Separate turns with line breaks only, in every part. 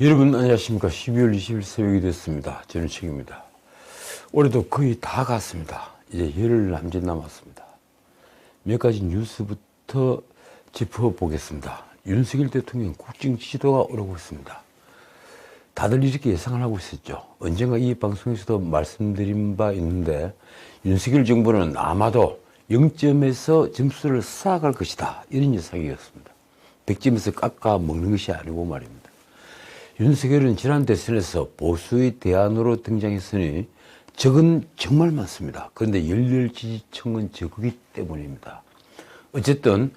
여러분 안녕하십니까. 12월 20일 새벽이 됐습니다. 저는 책입니다. 올해도 거의 다 갔습니다. 이제 열흘 남짓 남았습니다. 몇 가지 뉴스부터 짚어보겠습니다. 윤석열 대통령 국정 지지도가 오르고 있습니다. 다들 이렇게 예상을 하고 있었죠. 언젠가 이 방송에서도 말씀드린 바 있는데 윤석열 정부는 아마도 0점에서 점수를 쌓아갈 것이다, 이런 예상이었습니다. 100점에서 깎아 먹는 것이 아니고 말입니다. 윤석열은 지난 대선에서 보수의 대안으로 등장했으니 적은 정말 많습니다. 그런데 열렬 지지층은 적기 때문입니다. 어쨌든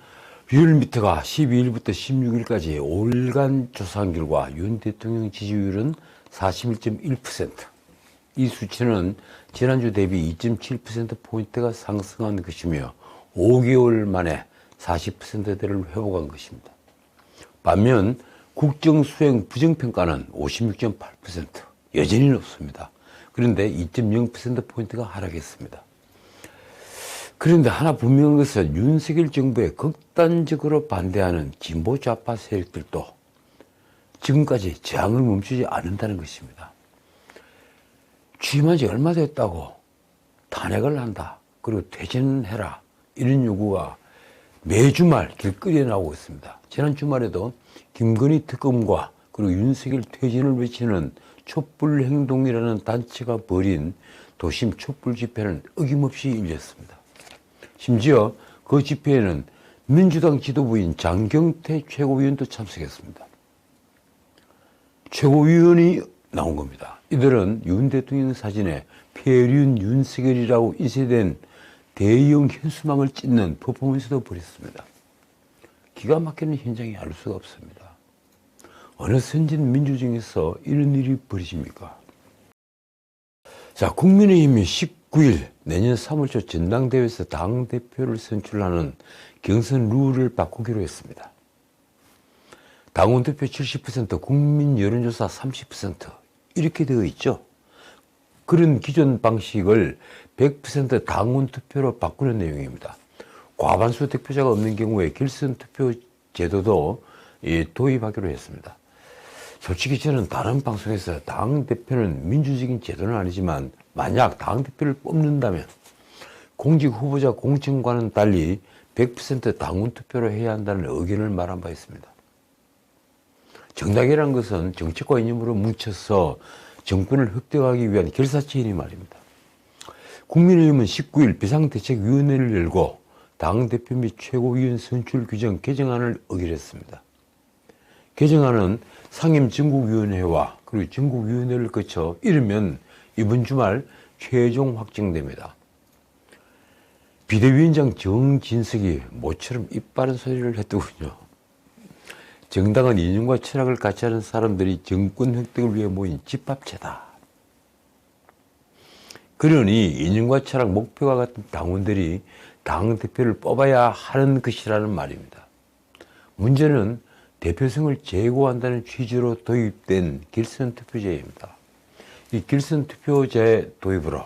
리얼미터가 12일부터 16일까지 5일간 조사한 결과 윤 대통령 지지율은 41.1%. 이 수치는 지난주 대비 2.7%포인트가 상승한 것이며 5개월 만에 40%대를 회복한 것입니다. 반면 국정수행 부정평가는 56.8%, 여전히 높습니다. 그런데 2.0%포인트가 하락했습니다. 그런데 하나 분명한 것은 윤석열 정부에 극단적으로 반대하는 진보 좌파 세력들도 지금까지 저항을 멈추지 않는다는 것입니다. 취임한 지 얼마 됐다고 탄핵을 한다, 그리고 퇴진해라, 이런 요구가 매주말 길거리에 나오고 있습니다. 지난 주말에도 김건희 특검과 그리고 윤석열 퇴진을 외치는 촛불행동이라는 단체가 벌인 도심 촛불 집회는 어김없이 열렸습니다. 심지어 그 집회에는 민주당 지도부인 장경태 최고위원도 참석했습니다. 최고위원이 나온 겁니다. 이들은 윤 대통령 사진에 폐륜 윤석열이라고 인쇄된 대형 현수막을 찢는 퍼포먼스도 벌였습니다. 기가 막히는 현장이 알 수가 없습니다. 어느 선진 민주주의에서 이런 일이 벌어집니까? 자, 국민의힘이 19일 내년 3월 초 전당대회에서 당대표를 선출하는 경선 룰을 바꾸기로 했습니다. 당원 투표 70%, 국민 여론조사 30% 이렇게 되어 있죠. 그런 기존 방식을 100% 당원 투표로 바꾸는 내용입니다. 과반수 득표자가 없는 경우에 결선 투표 제도도 도입하기로 했습니다. 솔직히 저는 다른 방송에서 당대표는 민주적인 제도는 아니지만 만약 당대표를 뽑는다면 공직 후보자 공천과는 달리 100% 당원 투표로 해야 한다는 의견을 말한 바 있습니다. 정당이라는 것은 정책과 이념으로 뭉쳐서 정권을 획득하기 위한 결사체이니 말입니다. 국민의힘은 19일 비상대책위원회를 열고 당대표 및 최고위원 선출 규정 개정안을 의결했습니다. 개정안은 상임 전국위원회와 그리고 전국위원회를 거쳐 이르면 이번 주말 최종 확정됩니다. 비대위원장 정진석이 모처럼 입바른 소리를 했더군요. 정당은 이념과 철학을 같이 하는 사람들이 정권 획득을 위해 모인 집합체다. 그러니 이념과 철학, 목표와 같은 당원들이 당대표를 뽑아야 하는 것이라는 말입니다. 문제는 대표성을 제고한다는 취지로 도입된 결선투표제입니다. 이 결선투표제 도입으로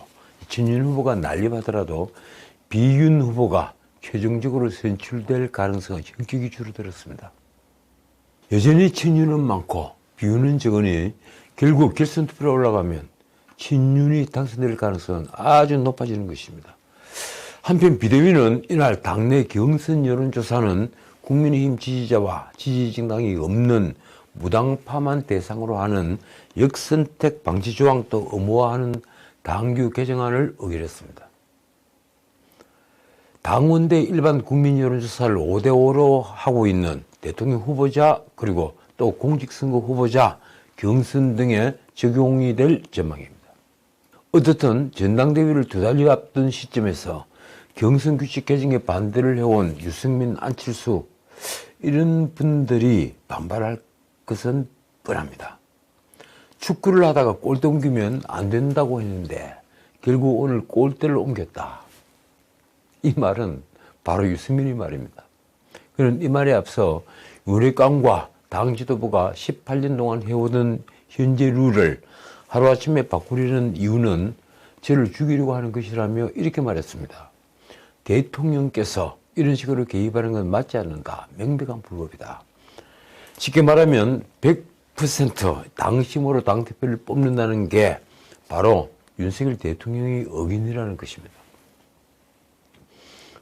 친윤 후보가 난립하더라도 비윤 후보가 최종적으로 선출될 가능성은 현격히 줄어들었습니다. 여전히 친윤은 많고 비윤은 적으니 결국 결선투표로 올라가면 친윤이 당선될 가능성은 아주 높아지는 것입니다. 한편 비대위는 이날 당내 경선 여론조사는 국민의힘 지지자와 지지정당이 없는 무당파만 대상으로 하는 역선택 방지 조항도 의무화하는 당규 개정안을 의결했습니다. 당원대 일반 국민 여론조사를 5대5로 하고 있는 대통령 후보자 그리고 또 공직선거 후보자 경선 등에 적용이 될 전망입니다. 어떻든 전당대회를 2달여 앞둔 시점에서 경선 규칙 개정에 반대를 해온 유승민, 안철수 이런 분들이 반발할 것은 뻔합니다. 축구를 하다가 골대 옮기면 안 된다고 했는데 결국 오늘 골대를 옮겼다. 이 말은 바로 유승민의 말입니다. 그는 이 말에 앞서 윤핵관과 당 지도부가 18년 동안 해오던 현재 룰을 하루아침에 바꾸려는 이유는 저를 죽이려고 하는 것이라며 이렇게 말했습니다. 대통령께서 이런 식으로 개입하는 건 맞지 않는다. 명백한 불법이다. 쉽게 말하면 당심으로 당대표를 뽑는다는 게 바로 윤석열 대통령의 의견이라는 것입니다.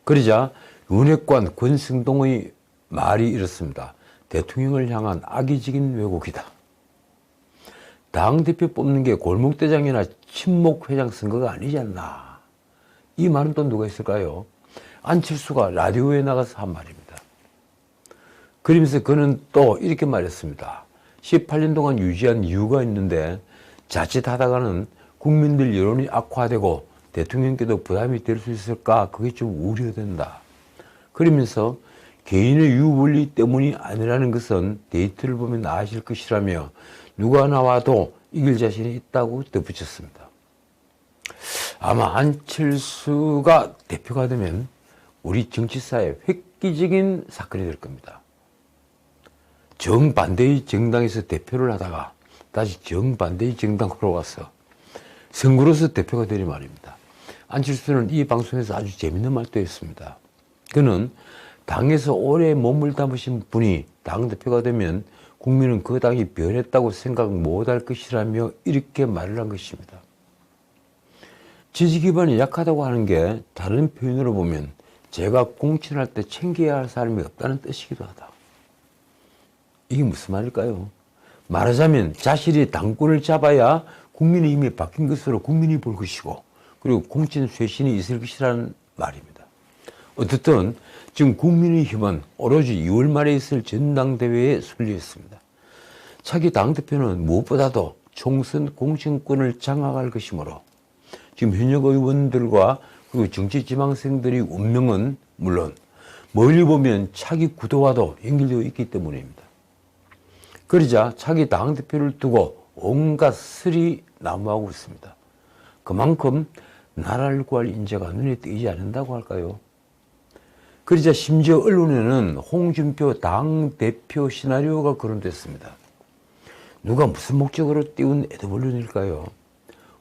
그러자 윤핵관 권성동의 말이 이렇습니다. 대통령을 향한 악의적인 왜곡이다. 당대표 뽑는 게 골목대장이나 친목회장 선거가 아니지 않나. 이 말은 또 누가 했을까요? 안철수가 라디오에 나가서 한 말입니다. 그러면서 그는 또 이렇게 말했습니다. 18년 동안 유지한 이유가 있는데 자칫하다가는 국민들 여론이 악화되고 대통령께도 부담이 될 수 있을까? 그게 좀 우려된다. 그러면서 개인의 유불리 때문이 아니라는 것은 데이터를 보면 아실 것이라며 누가 나와도 이길 자신이 있다고 덧붙였습니다. 아마 안철수가 대표가 되면 우리 정치사에 획기적인 사건이 될 겁니다. 정반대의 정당에서 대표를 하다가 다시 정반대의 정당으로 와서 선거로서 대표가 되리 말입니다. 안철수는 이 방송에서 아주 재밌는 말도 했습니다. 그는 당에서 오래 몸을 담으신 분이 당대표가 되면 국민은 그 당이 변했다고 생각 못할 것이라며 이렇게 말을 한 것입니다. 지지 기반이 약하다고 하는 게 다른 표현으로 보면 제가 공천할 때 챙겨야 할 사람이 없다는 뜻이기도 하다. 이게 무슨 말일까요? 말하자면 자신이 당권을 잡아야 국민의 힘이 바뀐 것으로 국민이 볼 것이고 그리고 공천 쇄신이 있을 것이라는 말입니다. 어쨌든 지금 국민의힘은 오로지 2월 말에 있을 전당대회에 설리했습니다. 차기 당대표는 무엇보다도 총선 공천권을 장악할 것이므로 지금 현역 의원들과 그리고 정치지망생들의 운명은 물론 멀리 보면 차기 구도와도 연결되어 있기 때문입니다. 그러자 차기 당대표를 두고 온갖 설이 난무하고 있습니다. 그만큼 나라를 구할 인재가 눈에 띄지 않는다고 할까요? 그러자 심지어 언론에는 홍준표 당대표 시나리오가 거론됐습니다. 누가 무슨 목적으로 띄운 애드벌룬일까요?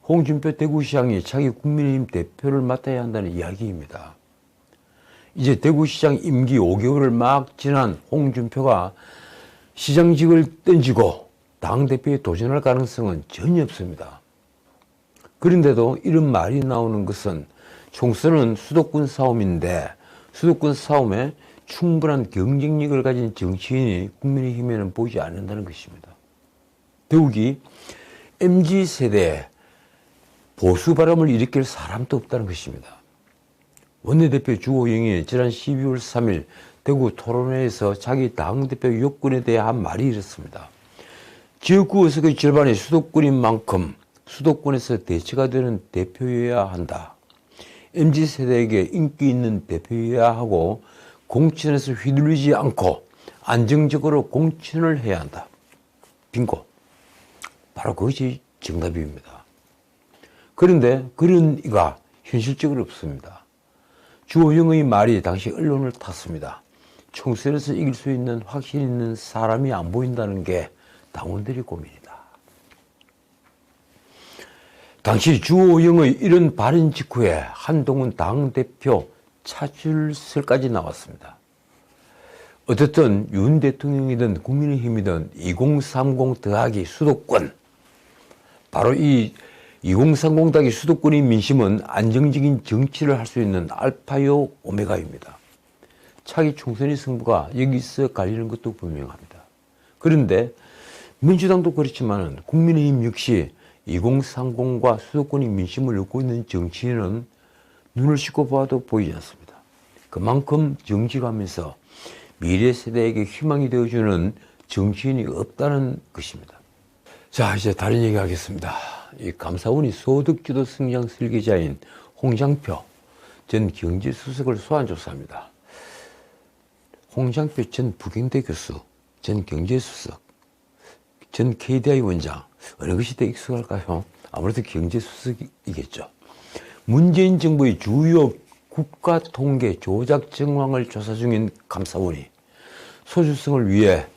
홍준표 대구시장이 차기 국민의힘 대표를 맡아야 한다는 이야기입니다. 이제 대구시장 임기 5개월을 막 지난 홍준표가 시장직을 던지고 당대표에 도전할 가능성은 전혀 없습니다. 그런데도 이런 말이 나오는 것은 총선은 수도권 싸움인데 수도권 싸움에 충분한 경쟁력을 가진 정치인이 국민의힘에는 보이지 않는다는 것입니다. 더욱이 MZ세대에 보수 바람을 일으킬 사람도 없다는 것입니다. 원내대표 주호영이 지난 12월 3일 대구 토론회에서 자기 당대표 요건에 대해 한 말이 이렇습니다. 지역구 의석의 절반이 수도권인 만큼 수도권에서 대체가 되는 대표여야 한다. MZ세대에게 인기 있는 대표여야 하고 공천에서 휘둘리지 않고 안정적으로 공천을 해야 한다. 빙고. 바로 그것이 정답입니다. 그런데 그런 이가 현실적으로 없습니다. 주호영의 말이 당시 언론을 탔습니다. 총선에서 이길 수 있는 확신 있는 사람이 안 보인다는 게 당원들의 고민이다. 당시 주호영의 이런 발언 직후에 한동훈 당대표 차출설까지 나왔습니다. 어쨌든 윤 대통령이든 국민의힘이든 2030 더하기 수도권, 바로 이 2030 더하기 수도권의 민심은 안정적인 정치를 할 수 있는 알파요 오메가입니다. 차기 총선의 승부가 여기서 갈리는 것도 분명합니다. 그런데 민주당도 그렇지만 국민의힘 역시 2030과 수도권의 민심을 얻고 있는 정치인은 눈을 씻고 봐도 보이지 않습니다. 그만큼 정치가면서 미래 세대에게 희망이 되어주는 정치인이 없다는 것입니다. 자, 이제 다른 얘기 하겠습니다. 이 감사원이 소득주도 성장 설계자인 홍장표 전 경제수석을 소환조사합니다. 홍장표 전 부경대 교수, 전 경제수석, 전 KDI 원장, 어느 것이 더 익숙할까요? 아무래도 경제수석이겠죠. 문재인 정부의 주요 국가통계 조작 정황을 조사 중인 감사원이 소주성을 위해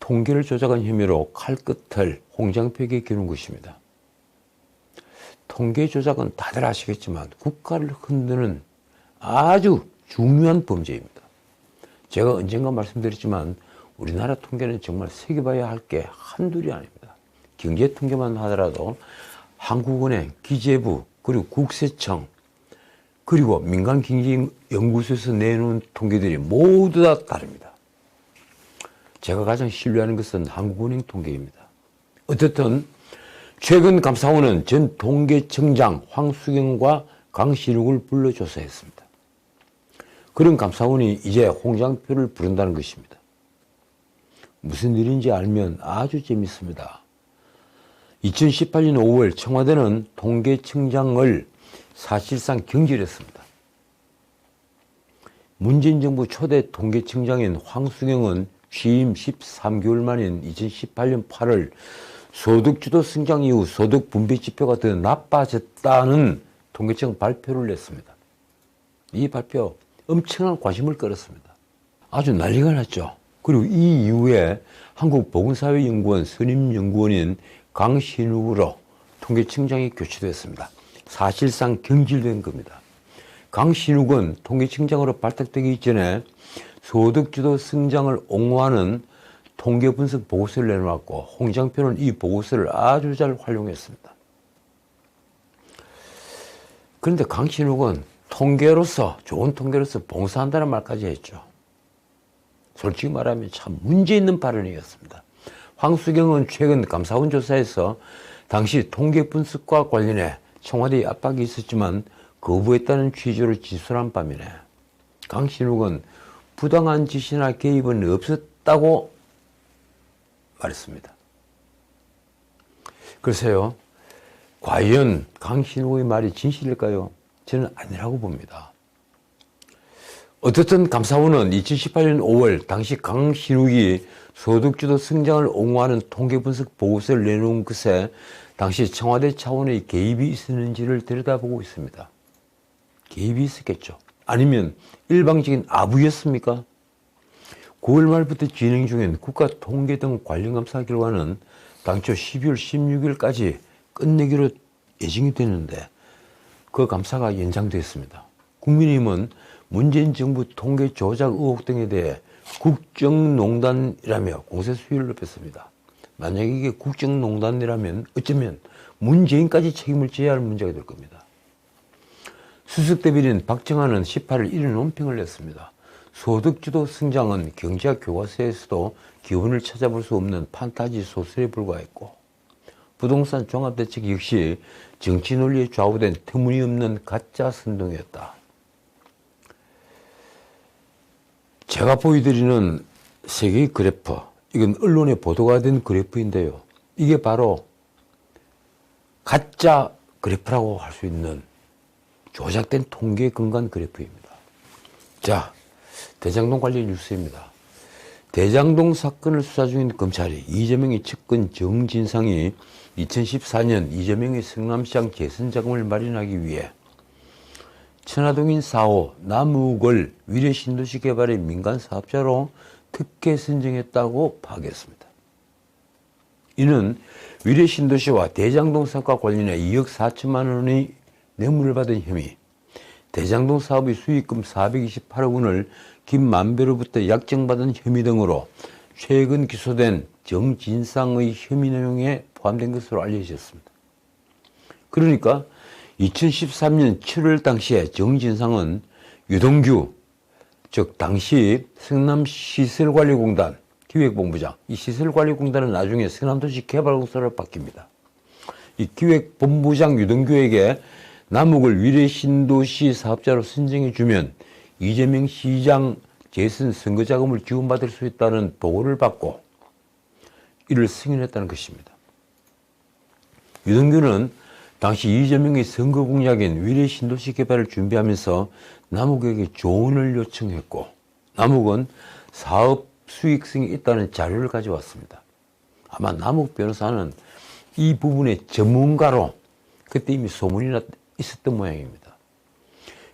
통계를 조작한 혐의로 칼끝을 홍장표에게 겨눈 것입니다. 통계 조작은 다들 아시겠지만 국가를 흔드는 아주 중요한 범죄입니다. 제가 언젠가 말씀드렸지만 우리나라 통계는 정말 새겨봐야 할 게 한둘이 아닙니다. 경제 통계만 하더라도 한국은행, 기재부, 그리고 국세청, 그리고 민간경제연구소에서 내놓은 통계들이 모두 다 다릅니다. 제가 가장 신뢰하는 것은 한국은행 통계입니다. 어쨌든 최근 감사원은 전 통계청장 황수경과 강신욱을 불러 조사했습니다. 그런 감사원이 이제 홍장표를 부른다는 것입니다. 무슨 일인지 알면 아주 재밌습니다. 2018년 5월 청와대는 통계청장을 사실상 경질했습니다. 문재인 정부 초대 통계청장인 황수경은 취임 13개월 만인 2018년 8월 소득주도 성장 이후 소득 분배 지표가 더 나빠졌다는 통계청 발표를 냈습니다. 이 발표 엄청난 관심을 끌었습니다. 아주 난리가 났죠. 그리고 이 이후에 한국보건사회연구원 선임연구원인 강신욱으로 통계청장이 교체됐습니다. 사실상 경질된 겁니다. 강신욱은 통계청장으로 발탁되기 전에 소득주도 성장을 옹호하는 통계 분석 보고서를 내놓았고 홍장표는 이 보고서를 아주 잘 활용했습니다. 그런데 강신욱은 좋은 통계로서 봉사한다는 말까지 했죠. 솔직히 말하면 참 문제 있는 발언이었습니다. 황수경은 최근 감사원 조사에서 당시 통계 분석과 관련해 청와대의 압박이 있었지만 거부했다는 취지로 진술한 바이네. 강신욱은 부당한 지시나 개입은 없었다고 말했습니다. 글쎄요, 과연 강신욱의 말이 진실일까요? 저는 아니라고 봅니다. 어떻든 감사원은 2018년 5월 당시 강신욱이 소득주도 성장을 옹호하는 통계분석 보고서를 내놓은 것에 당시 청와대 차원의 개입이 있었는지를 들여다보고 있습니다. 개입이 있었겠죠. 아니면 일방적인 아부였습니까? 9월 말부터 진행 중인 국가통계 등 관련 감사 결과는 당초 12월 16일까지 끝내기로 예정이 됐는데 그 감사가 연장됐습니다. 국민의힘은 문재인 정부 통계 조작 의혹 등에 대해 국정농단이라며 공세 수위를 높였습니다. 만약에 이게 국정농단이라면 어쩌면 문재인까지 책임을 져야 할 문제가 될 겁니다. 수석대변인 박정환은 18일 이런 논평을 냈습니다. 소득주도 성장은 경제학 교과서에서도 기원을 찾아볼 수 없는 판타지 소설에 불과했고 부동산 종합대책 역시 정치 논리에 좌우된 터무니없는 가짜 선동이었다. 제가 보여드리는 세 개의 그래프, 이건 언론에 보도가 된 그래프인데요. 이게 바로 가짜 그래프라고 할 수 있는 조작된 통계 근간 그래프입니다. 자, 대장동 관련 뉴스입니다. 대장동 사건을 수사 중인 검찰이 이재명의 측근 정진상이 2014년 이재명의 성남시장 재선 자금을 마련하기 위해 천화동인 4호 남욱을 위례신도시 개발의 민간 사업자로 특혜 선정했다고 파악했습니다. 이는 위례신도시와 대장동 사업과 관련해 2억 4천만 원의 뇌물을 받은 혐의, 대장동 사업의 수익금 428억 원을 김만배로부터 약정받은 혐의 등으로 최근 기소된 정진상의 혐의 내용에 포함된 것으로 알려졌습니다. 그러니까 2013년 7월 당시에 정진상은 유동규, 즉 당시 성남시설관리공단 기획본부장, 이 시설관리공단은 나중에 성남도시개발공사로 바뀝니다. 이 기획본부장 유동규에게 남욱을 위례신도시 사업자로 선정해주면 이재명 시장 재선 선거자금을 지원받을 수 있다는 보고를 받고 이를 승인했다는 것입니다. 유동규는 당시 이재명의 선거 공약인 위례신도시 개발을 준비하면서 남욱에게 조언을 요청했고 남욱은 사업 수익성이 있다는 자료를 가져왔습니다. 아마 남욱 변호사는 이 부분의 전문가로 그때 이미 소문이 있었던 모양입니다.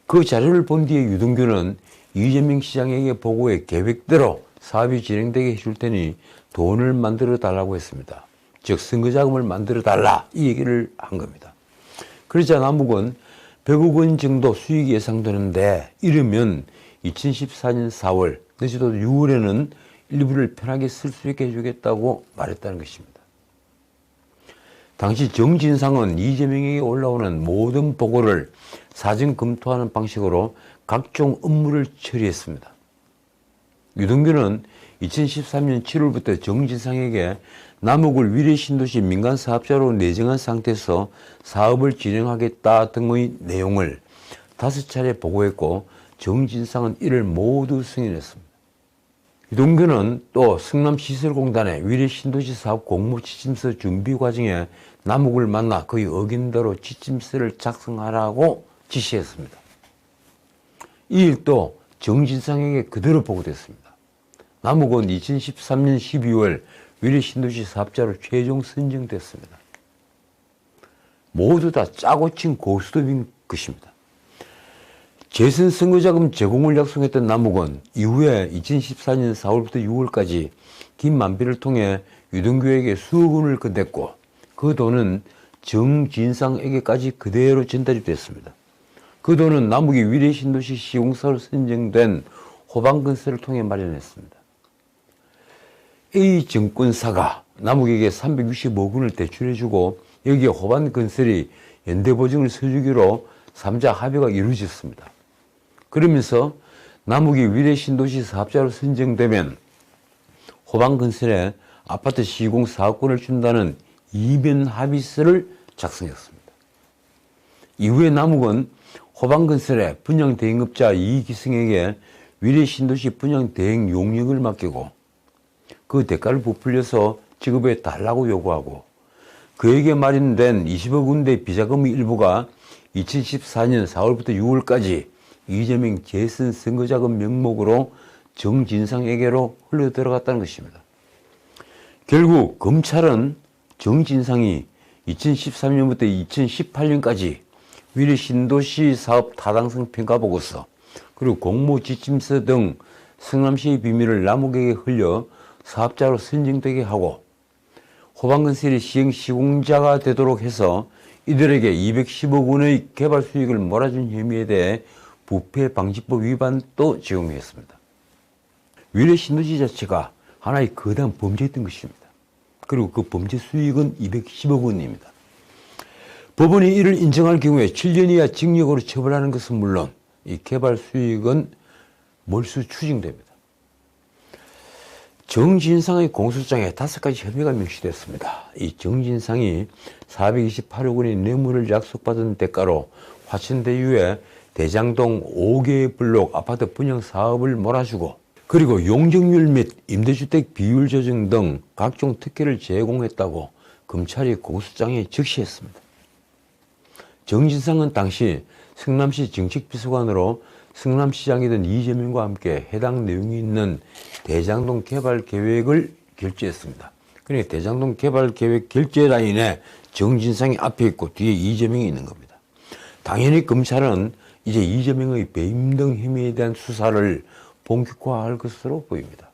그 자료를 본 뒤에 유동규는 이재명 시장에게 보고해 계획대로 사업이 진행되게 해줄 테니 돈을 만들어 달라고 했습니다. 즉 선거자금을 만들어 달라 이 얘기를 한 겁니다. 그러자 남욱은 100억 원 정도 수익이 예상되는데 이르면 2014년 4월 늦어도 6월에는 일부를 편하게 쓸 수 있게 해주겠다고 말했다는 것입니다. 당시 정진상은 이재명에게 올라오는 모든 보고를 사전 검토하는 방식으로 각종 업무를 처리했습니다. 유동규는 2013년 7월부터 정진상에게 남욱을 위례신도시 민간사업자로 내정한 상태에서 사업을 진행하겠다 등의 내용을 5차례 보고했고 정진상은 이를 모두 승인했습니다. 유동규는 또 성남시설공단의 위례신도시 사업 공모 지침서 준비 과정에 남욱을 만나 그의 의견대로 지침서를 작성하라고 지시했습니다. 이 일도 정진상에게 그대로 보고됐습니다. 남욱은 2013년 12월 위례신도시 사업자로 최종 선정됐습니다. 모두 다 짜고 친 고스톱인 것입니다. 재선 선거자금 제공을 약속했던 남욱은 이후에 2014년 4월부터 6월까지 김만배를 통해 유동규에게 수억 원을 건넸고 그 돈은 정진상에게까지 그대로 전달이 됐습니다. 그 돈은 남욱이 위례신도시 시공사로 선정된 호방건설을 통해 마련했습니다. A증권사가 남욱에게 360억 원을 대출해주고 여기에 호반건설이 연대보증을 서주기로 3자 합의가 이루어졌습니다. 그러면서 남욱이 위례신도시 사업자로 선정되면 호반건설에 아파트 시공 사업권을 준다는 이변 합의서를 작성했습니다. 이후에 남욱은 호반건설의 분양대행업자 이기승에게 위례신도시 분양대행 용역을 맡기고 그 대가를 부풀려서 지급해 달라고 요구하고 그에게 마련된 20억 원대 비자금의 일부가 2014년 4월부터 6월까지 이재명 재선 선거자금 명목으로 정진상에게로 흘러들어갔다는 것입니다. 결국 검찰은 정진상이 2013년부터 2018년까지 위례신도시 사업 타당성 평가보고서 그리고 공모지침서 등 성남시의 비밀을 남욱에게 흘려 사업자로 선정되게 하고 호반건설이 시공자가 되도록 해서 이들에게 210억 원의 개발 수익을 몰아준 혐의에 대해 부패방지법 위반도 적용했습니다. 위례신도시 자체가 하나의 거대한 범죄였던 것입니다. 그리고 그 범죄 수익은 210억 원입니다. 법원이 이를 인정할 경우에 7년 이하 징역으로 처벌하는 것은 물론 이 개발 수익은 몰수 추징됩니다. 정진상의 공소장에 5가지 혐의가 명시됐습니다. 이 정진상이 428억 원의 뇌물을 약속받은 대가로 화천대유에 대장동 5개의 블록 아파트 분양 사업을 몰아주고 그리고 용적률 및 임대주택 비율 조정 등 각종 특혜를 제공했다고 검찰이 공소장에 적시했습니다. 정진상은 당시 성남시 정책비서관으로 성남시장이던 이재명과 함께 해당 내용이 있는 대장동 개발 계획을 결재했습니다. 그러니까 대장동 개발 계획 결재 라인에 정진상이 앞에 있고 뒤에 이재명이 있는 겁니다. 당연히 검찰은 이제 이재명의 배임 등 혐의에 대한 수사를 본격화할 것으로 보입니다.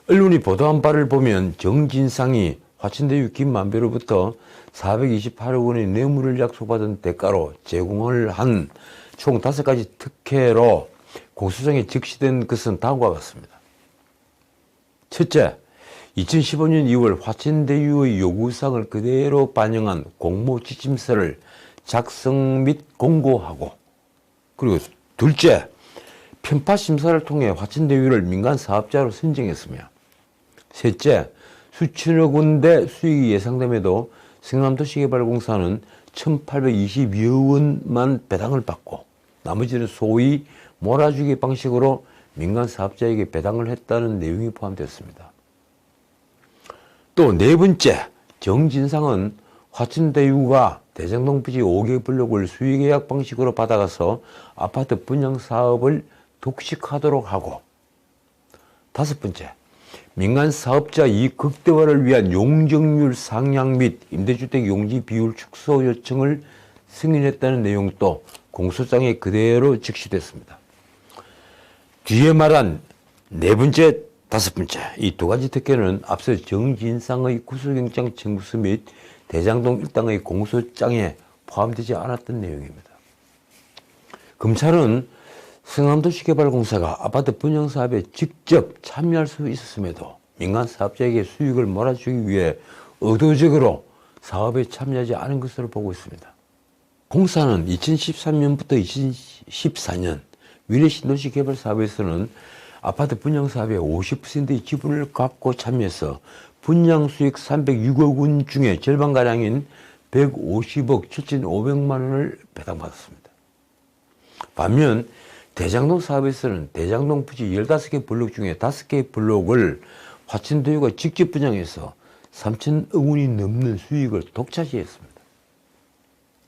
언론이 보도한 바를 보면 정진상이 화천대유 김만배로부터 428억 원의 뇌물을 약속받은 대가로 제공을 한 총 5가지 특혜로 공소장에 적시된 것은 다음과 같습니다. 첫째, 2015년 2월 화천대유의 요구사항을 그대로 반영한 공모지침서를 작성 및 공고하고 그리고 둘째, 편파심사를 통해 화천대유를 민간사업자로 선정했으며 셋째, 수천억 원대 수익이 예상됨에도 성남도시개발공사는 1,822억 원만 배당을 받고 나머지는 소위 몰아주기 방식으로 민간사업자에게 배당을 했다는 내용이 포함되었습니다. 또 네 번째, 정진상은 화천대유가 대장동 부지 5개 블록을 수의계약 방식으로 받아가서 아파트 분양 사업을 독식하도록 하고 다섯 번째, 민간 사업자 이익 극대화를 위한 용적률 상향 및 임대주택 용지 비율 축소 요청을 승인했다는 내용도 공소장에 그대로 적시됐습니다. 뒤에 말한 네 번째, 다섯 번째 이 두 가지 특혜는 앞서 정진상의 구속영장 청구서 및 대장동 일당의 공소장에 포함되지 않았던 내용입니다. 검찰은 성남도시개발공사가 아파트 분양사업에 직접 참여할 수 있었음에도 민간 사업자에게 수익을 몰아주기 위해 의도적으로 사업에 참여하지 않은 것으로 보고 있습니다. 공사는 2013년부터 2014년 위례신도시 개발 사업에서는 아파트 분양사업의 50%의 지분을 갖고 참여해서 분양수익 306억 원 중에 절반가량인 150억 7,500만 원을 배당받았습니다. 반면 대장동 사업에서는 대장동 부지 15개 블록 중에 5개의 블록을 화천대유가 직접 분양해서 3천억 원이 넘는 수익을 독차지했습니다.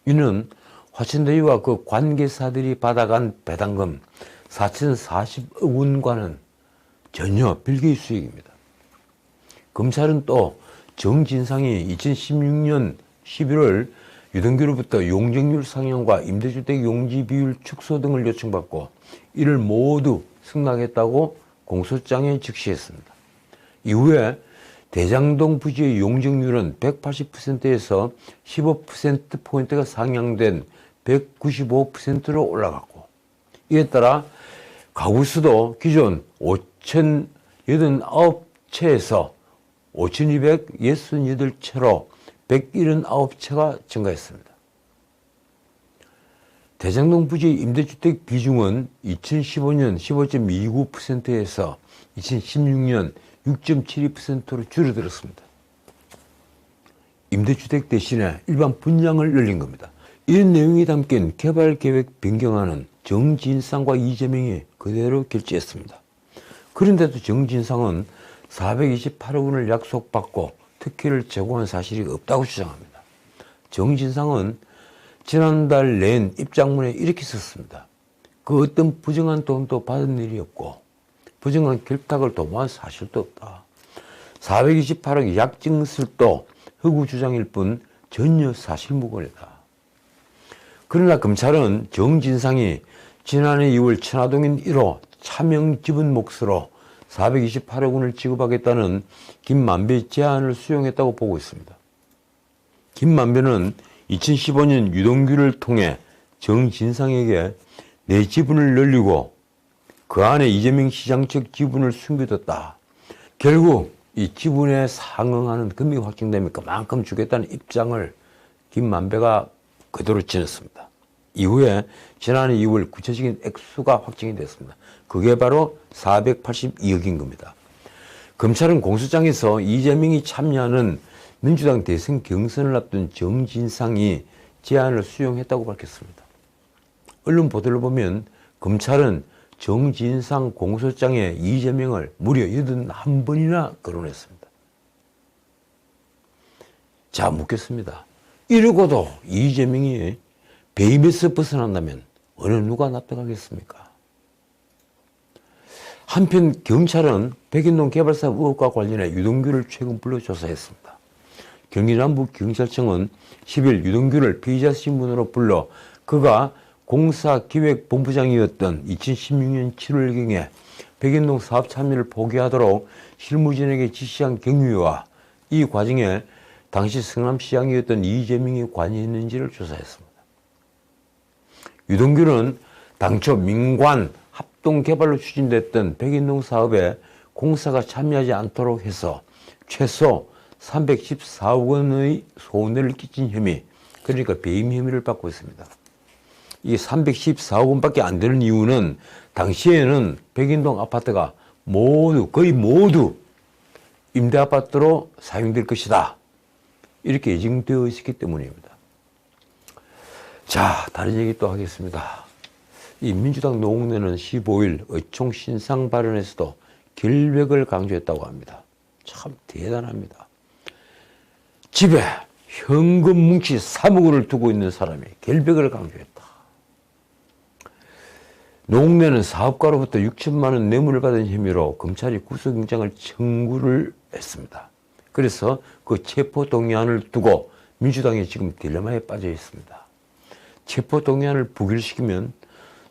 이는 화천대유와 그 관계사들이 받아간 배당금 4,040억 원과는 전혀 별개의 수익입니다. 검찰은 또 정진상이 2016년 11월 유동규로부터 용적률 상향과 임대주택 용지 비율 축소 등을 요청받고 이를 모두 승낙했다고 공소장에 적시했습니다. 이후에 대장동 부지의 용적률은 180%에서 15%포인트가 상향된 195%로 올라갔고, 이에 따라 가구수도 기존 5,089채에서 5,268채로 179채가 증가했습니다. 대장동 부지 임대주택 비중은 2015년 15.29%에서 2016년 6.72%로 줄어들었습니다. 임대주택 대신에 일반 분양을 늘린 겁니다. 이런 내용이 담긴 개발계획 변경안은 정진상과 이재명이 그대로 결재했습니다. 그런데도 정진상은 428억 원을 약속받고 특혜를 제공한 사실이 없다고 주장합니다. 정진상은 지난달 낸 입장문에 이렇게 썼습니다. 그 어떤 부정한 돈도 받은 일이 없고 부정한 결탁을 도모한 사실도 없다. 428억 약정설도 허구 주장일 뿐 전혀 사실무근이다. 그러나 검찰은 정진상이 지난해 2월 천화동인 1호 차명 지분 몫으로 428억 원을 지급하겠다는 김만배의 제안을 수용했다고 보고 있습니다. 김만배는 2015년 유동규를 통해 정진상에게 내 지분을 늘리고 그 안에 이재명 시장 측 지분을 숨겨뒀다. 결국 이 지분에 상응하는 금액이 확정되면 그만큼 주겠다는 입장을 김만배가 그대로 지녔습니다. 이후에 지난해 2월 구체적인 액수가 확정이 됐습니다. 그게 바로 482억인 겁니다. 검찰은 공소장에서 이재명이 참여하는 민주당 대선 경선을 앞둔 정진상이 제안을 수용했다고 밝혔습니다. 언론 보도를 보면 검찰은 정진상 공소장에 이재명을 무려 81번이나 거론했습니다. 자, 묻겠습니다. 이러고도 이재명이 배임에서 벗어난다면 어느 누가 납득하겠습니까? 한편 경찰은 백인동 개발사업 의혹과 관련해 유동규를 최근 불러 조사했습니다. 경기남부경찰청은 10일 유동규를 피의자 신분으로 불러 그가 공사기획본부장이었던 2016년 7월경에 백인동 사업 참여를 포기하도록 실무진에게 지시한 경위와 이 과정에 당시 성남시장이었던 이재명이 관여했는지를 조사했습니다. 유동규는 당초 민관 합동개발로 추진됐던 백인동 사업에 공사가 참여하지 않도록 해서 최소 314억 원의 손해를 끼친 혐의, 그러니까 배임 혐의를 받고 있습니다. 이 314억 원밖에 안 되는 이유는 당시에는 백인동 아파트가 거의 모두 임대아파트로 사용될 것이다. 이렇게 예정되어 있었기 때문입니다. 자, 다른 얘기 또 하겠습니다. 이 민주당 노웅래는 15일 의총 신상 발언에서도 결백을 강조했다고 합니다. 참 대단합니다. 집에 현금 뭉치 3억 원을 두고 있는 사람이 결백을 강조했다. 노웅래는 사업가로부터 6천만 원 뇌물을 받은 혐의로 검찰이 구속영장을 청구를 했습니다. 그래서 그 체포동의안을 두고 민주당이 지금 딜레마에 빠져 있습니다. 체포동의안을 부결시키면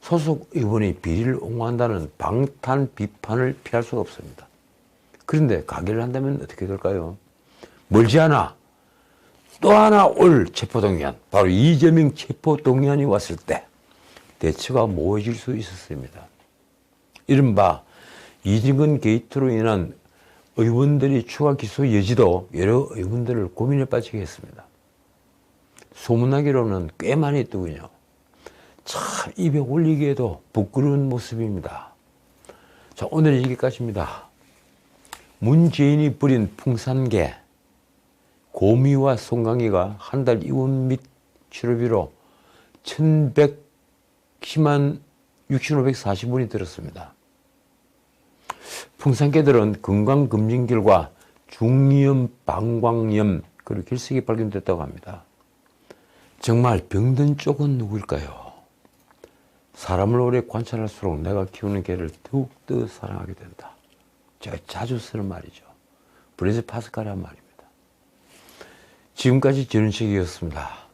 소속 의원이 비리를 옹호한다는 방탄 비판을 피할 수가 없습니다. 그런데 가결을 한다면 어떻게 될까요? 멀지 않아 또 하나 올 체포동의안, 바로 이재명 체포동의안이 왔을 때 대처가 모호해질 수 있었습니다. 이른바 이진건 게이트로 인한 의원들이 추가 기소 여지도 여러 의원들을 고민에 빠지게 했습니다. 소문나기로는 꽤 많이 있더군요. 참 입에 올리기에도 부끄러운 모습입니다. 자, 오늘은 여기까지입니다. 문재인이 부린 풍산개, 고미와 송강이가 한 달 입원 및 치료비로 1,110만 6,540원이 들었습니다. 풍산개들은 건강검진 결과 중이염, 방광염, 그리고 결석이 발견됐다고 합니다. 정말 병든 쪽은 누구일까요? 사람을 오래 관찰할수록 내가 키우는 개를 더욱더 사랑하게 된다. 제가 자주 쓰는 말이죠. 브레이즈 파스칼의 말입니다. 지금까지 전은식이었습니다.